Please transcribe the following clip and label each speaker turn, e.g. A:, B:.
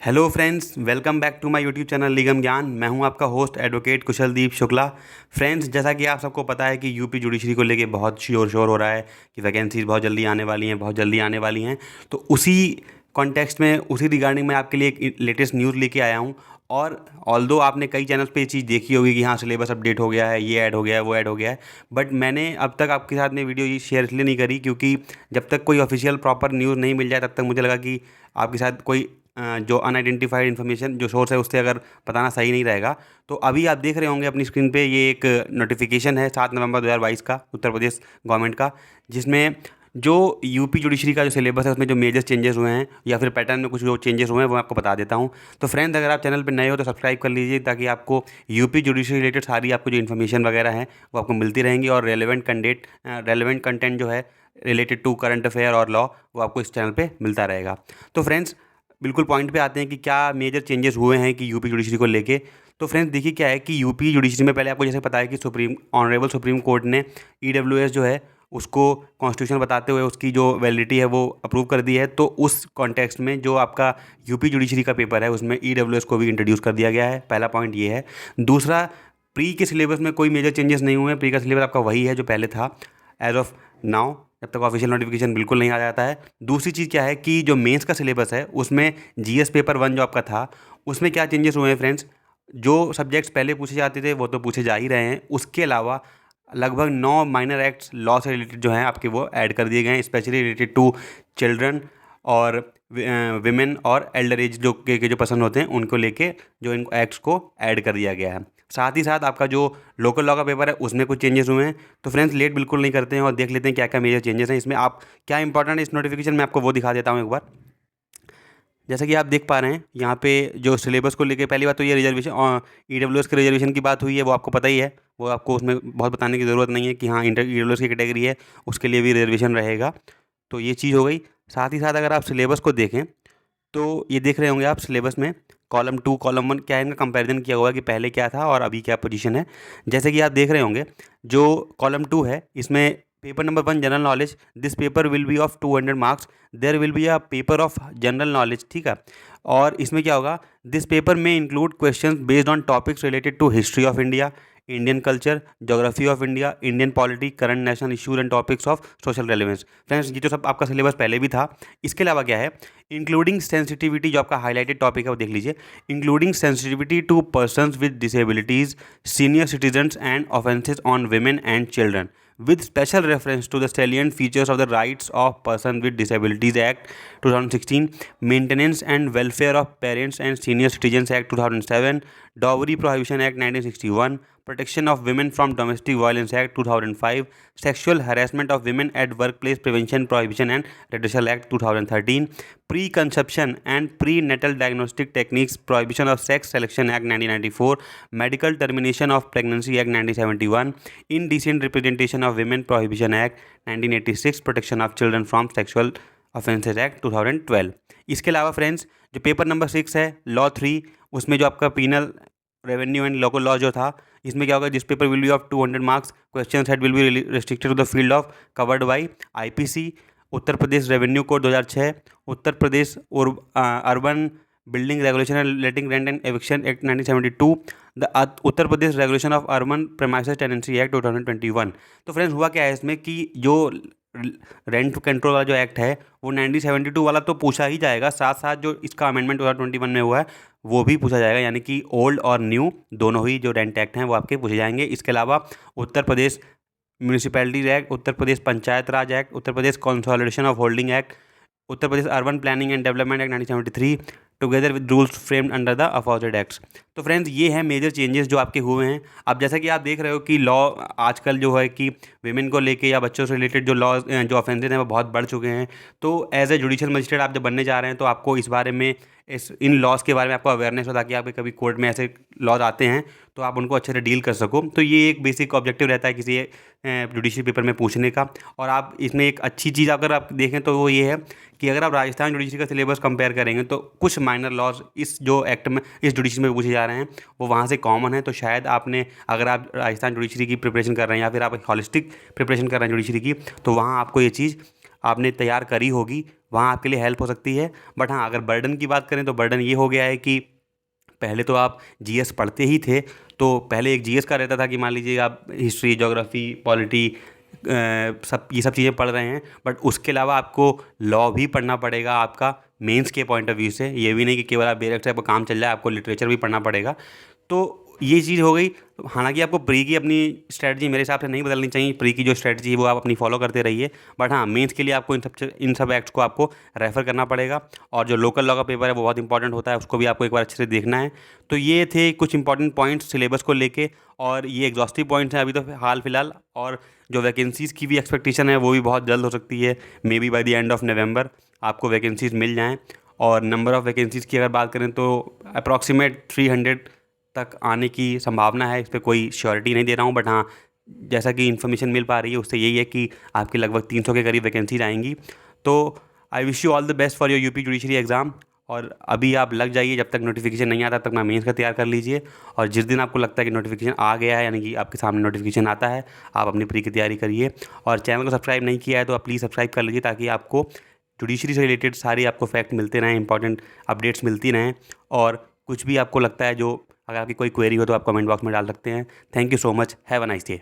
A: Hello friends, welcome back to my YouTube channel Nigam Gyan. मैं हूं आपका host advocate Kushaldeep Shukla. Friends, जैसा कि आप सबको पता है कि यूपी जुडिशरी को लेके बहुत शोर हो रहा है कि वैकेंसीज बहुत जल्दी आने वाली हैं, बहुत जल्दी आने वाली हैं। तो उसी कॉन्टेक्स्ट में, उसी रिगार्डिंग मैं आपके लिए एक लेटेस्ट न्यूज़ लेके आया हूं। और ऑल्दो आपने कई चैनल्स पे ये चीज़ देखी होगी कि हाँ, सिलेबस अपडेट हो गया है, ये ऐड हो गया है, वो ऐड हो गया है। बट मैंने अब तक आपके साथ में वीडियो ये शेयर इसलिए नहीं करी क्योंकि जब तक कोई ऑफिशियल प्रॉपर न्यूज़ नहीं मिल जाए तब तक मुझे लगा कि आपके साथ कोई जो अनआइडेंटिफाइड इन्फॉर्मेशन जो सोर्स है उससे अगर बताना सही नहीं रहेगा। तो अभी आप देख रहे होंगे अपनी स्क्रीन पे ये एक नोटिफिकेशन है 7 नवंबर 2022 का उत्तर प्रदेश गवर्नमेंट का, जिसमें जो यूपी जुडिशरी का जो सिलेबस है उसमें जो मेजर चेंजेस हुए हैं या फिर पैटर्न में कुछ जो चेंजेस हुए हैं वो मैं आपको बता देता हूँ। तो फ्रेंड्स, अगर आप चैनल पर नए हो तो सब्सक्राइब कर लीजिए ताकि आपको यूपी जुडिशरी रिलेटेड सारी आपको जो इन्फॉर्मेशन वगैरह है वो आपको मिलती रहेंगी और रेलेवेंट कंटेंट जो है रिलेटेड टू करंट अफेयर और लॉ वो आपको इस चैनल पे मिलता रहेगा। तो फ्रेंड्स, बिल्कुल पॉइंट पे आते हैं कि क्या मेजर चेंजेस हुए हैं कि यूपी जुडिशरी को लेके। तो फ्रेंड्स देखिए क्या है कि यूपी जुडिशरी में पहले आपको जैसे पता है कि ऑनरेबल सुप्रीम कोर्ट ने ईडब्ल्यूएस जो है उसको कॉन्स्टिट्यूशन बताते हुए उसकी जो वैलिडिटी है वो अप्रूव कर दी है। तो उस कॉन्टेक्स्ट में जो आपका यूपी जुडिशरी का पेपर है उसमें ईडब्ल्यूएस को भी इंट्रोड्यूस कर दिया गया है। पहला पॉइंट ये है। दूसरा, प्री के सिलेबस में कोई मेजर चेंजेस नहीं हुए हैं। प्री का सिलेबस आपका वही है जो पहले था एज ऑफ नाउ, जब तक ऑफिशियल नोटिफिकेशन बिल्कुल नहीं आ जाता है। दूसरी चीज़ क्या है कि जो मेंस का सिलेबस है उसमें जीएस पेपर 1 जो आपका था उसमें क्या चेंजेस हुए हैं फ्रेंड्स। जो सब्जेक्ट्स पहले पूछे जाते थे वो तो पूछे जा ही रहे हैं, उसके अलावा लगभग 9 माइनर एक्ट्स लॉ से रिलेटेड जो हैं आपके वो ऐड कर दिए गए हैं, स्पेशली रिलेटेड टू चिल्ड्रन और विमेन और एल्डर एज के जो पर्सन होते हैं उनको लेके जो इन एक्ट्स को ऐड कर दिया गया है। साथ ही साथ आपका जो लोकल लॉ का पेपर है उसमें कुछ चेंजेस हुए हैं। तो फ्रेंड्स, लेट बिल्कुल नहीं करते हैं और देख लेते हैं क्या क्या मेजर चेंजेस हैं इसमें। आप क्या इंपॉर्टेंट है इस नोटिफिकेशन में आपको वो दिखा देता हूँ एक बार। जैसा कि आप देख पा रहे हैं यहाँ पे जो सिलेबस को लेके पहली बात तो ये रिजर्वेशन ईडब्ल्यूएस के रिजर्वेशन की बात हुई है, वो आपको पता ही है। वो आपको उसमें बहुत बताने की ज़रूरत नहीं है कि हाँ, ईडब्ल्यूएस की कैटेगरी है उसके लिए भी रिजर्वेशन रहेगा। तो ये चीज़ हो गई। साथ ही साथ अगर आप सिलेबस को देखें तो ये देख रहे होंगे आप सिलेबस में कॉलम 2 कॉलम 1 क्या है, इनका कंपैरिजन किया हुआ है कि पहले क्या था और अभी क्या पोजीशन है। जैसे कि आप देख रहे होंगे जो कॉलम 2 है इसमें paper number 1 general knowledge, this paper will be of 200 marks, there will be a paper of general knowledge, ठीक है। और इसमें क्या होगा, दिस पेपर में include questions based on topics related to history of India, Indian culture, geography of India, Indian polity, current national issues and topics of social relevance. Friends, ये जो सब आपका सिलेबस पहले भी था। इसके अलावा क्या है, इंक्लूडिंग सेंसिटिविटी, जो आपका हाईलाइटेड टॉपिक है वो देख लीजिए, including sensitivity to persons with disabilities, senior citizens and offences on women and children with special reference to the salient features of the Rights of Person with Disabilities Act 2016, Maintenance and Welfare of Parents and Senior Citizens Act 2007, Dowry Prohibition Act 1961, Protection of Women from Domestic Violence Act 2005, Sexual Harassment of Women at Workplace Prevention Prohibition and Redressal Act 2013, Preconception and Prenatal Diagnostic Techniques Prohibition of Sex Selection Act 1994, Medical Termination of Pregnancy Act 1971, Indecent Representation of Women Prohibition Act 1986, Protection of Children from Sexual offences act 2012। इसके अलावा friends, जो paper number 6 है law 3, उसमें जो आपका penal revenue and local law जो था, इसमें क्या होगा, this paper will be of 200 marks, question set will be restricted to the field of covered by IPC, Uttar Pradesh revenue code 2006, Uttar Pradesh और urban building regulation and letting rent and eviction act 1972, the Uttar Pradesh regulation of urban premises tenancy act 2021। तो friends, हुआ क्या है इसमें कि जो rent control वाला जो एक्ट है वो 1972 वाला तो पूछा ही जाएगा, साथ साथ जो इसका अमेंडमेंट 2021 में हुआ है वो भी पूछा जाएगा, यानी कि ओल्ड और न्यू दोनों ही जो रेंट एक्ट हैं वो आपके पूछे जाएंगे। इसके अलावा Uttar Pradesh municipalities act, Uttar Pradesh panchayat raj act, Uttar Pradesh consolidation of holding act, Uttar Pradesh urban planning and development act 1973, together with rules framed under the afforded acts. तो फ्रेंड्स, ये हैं मेजर चेंजेस जो आपके हुए हैं। अब जैसा कि आप देख रहे हो कि लॉ आजकल जो है कि विमेन को लेके या बच्चों से रिलेटेड जो लॉ जो ऑफेंसेज हैं वो बहुत बढ़ चुके हैं। तो एज ए जुडिशियल मजिस्ट्रेट आप जब बनने जा रहे हैं तो आपको इस बारे में इन लॉज के बारे में आपको अवेयरनेस हो, ताकि आपके कभी कोर्ट में ऐसे लॉज आते हैं तो आप उनको अच्छे से डील कर सको। तो ये एक बेसिक ऑब्जेक्टिव रहता है किसी जुडिशियल पेपर में पूछने का। और आप इसमें एक अच्छी चीज़ अगर आप देखें तो वो ये है कि अगर आप राजस्थान जुडिशरी का सिलेबस कंपेयर करेंगे तो कुछ माइनर लॉज इस जो एक्ट में इस जुडिशरी में पूछे जा रहे हैं वो वहाँ से कॉमन है। तो शायद आपने, अगर आप राजस्थान जुडिशरी की प्रिपरेशन कर रहे हैं या फिर आप एक हॉलिस्टिक प्रिपरेशन कर रहे हैं जुडिशरी की, तो वहाँ आपको ये चीज़ आपने तैयार करी होगी वहाँ आपके लिए हेल्प हो सकती है। बट हाँ, अगर बर्डन की बात करें तो बर्डन ये हो गया है कि पहले तो आप जीएस पढ़ते ही थे, तो पहले एक जीएस का रहता था कि मान लीजिए आप हिस्ट्री, ज्योग्राफी, पॉलिटी, सब ये सब चीज़ें पढ़ रहे हैं, बट उसके अलावा आपको लॉ भी पढ़ना पड़ेगा आपका मेंस के पॉइंट ऑफ व्यू से। ये भी नहीं कि केवल आप डायरेक्ट से आपका काम चल जाए, आपको लिटरेचर भी पढ़ना पड़ेगा। तो ये चीज़ हो गई। हालांकि आपको प्री की अपनी स्ट्रेटजी मेरे हिसाब से नहीं बदलनी चाहिए, प्री की जो स्ट्रेटजी है वो आप अपनी फॉलो करते रहिए। बट हाँ, मेंस के लिए आपको इन सब एक्ट्स को आपको रेफ़र करना पड़ेगा। और जो लोकल लॉ का पेपर है वो बहुत इंपॉर्टेंट होता है, उसको भी आपको एक बार अच्छे से देखना है। तो ये थे कुछ इंपॉर्टेंट पॉइंट्स सिलेबस को लेके, और ये एग्जॉस्टिव पॉइंट्स हैं अभी तो हाल फिलहाल। और जो वैकेंसीज़ की भी एक्सपेक्टेशन है वो भी बहुत जल्द हो सकती है, may be by the end of November आपको वैकेंसीज़ मिल जाएँ। और नंबर ऑफ़ वैकेंसीज़ की अगर बात करें तो अप्रॉक्सीमेट 300 तक आने की संभावना है। इस पे कोई श्योरिटी नहीं दे रहा हूँ, बट हाँ, जैसा कि इन्फॉर्मेशन मिल पा रही है उससे यही है कि आपकी लगभग 300 के करीब वैकेंसीज आएंगी। तो I wish you all the best for your UP judiciary exam. और अभी आप लग जाइए, जब तक नोटिफिकेशन नहीं आता तब तक मेंस का तैयार कर लीजिए। और जिस दिन आपको लगता है कि नोटिफिकेशन आ गया है, यानी कि आपके सामने नोटिफिकेशन आता है, आप अपनी प्री की तैयारी करिए। और चैनल को सब्सक्राइब नहीं किया है तो आप प्लीज़ सब्सक्राइब कर लीजिए, ताकि आपको जुडिशरी से रिलेटेड सारी आपको फैक्ट मिलते रहें, इंपॉर्टेंट अपडेट्स मिलती रहें। और कुछ भी आपको लगता है, जो अगर आपकी कोई क्वेरी हो तो आप कमेंट बॉक्स में डाल सकते हैं। Thank you so much, have a nice day.